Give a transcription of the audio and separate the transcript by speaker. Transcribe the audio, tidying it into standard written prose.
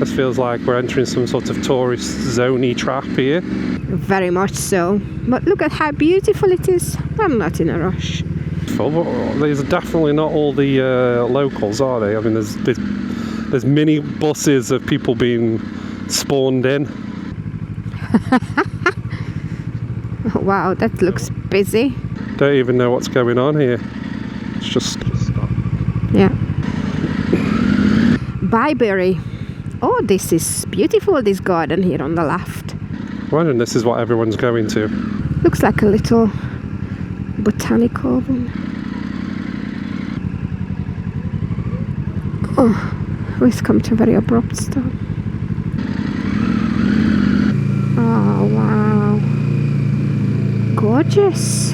Speaker 1: This feels like we're entering some sort of tourist zoney trap here.
Speaker 2: Very much so. But look at how beautiful it is. I'm not in a rush.
Speaker 1: These are definitely not all the locals, are they? I mean, there's mini buses of people being spawned in.
Speaker 2: Wow, that looks busy.
Speaker 1: Don't even know what's going on here. It's just
Speaker 2: yeah. Bibury. Oh, this is beautiful, this garden here on the left.
Speaker 1: I'm wondering this is what everyone's going to.
Speaker 2: Looks like a little botanical one. Oh, we've come to a very abrupt stop. Oh, wow. Gorgeous.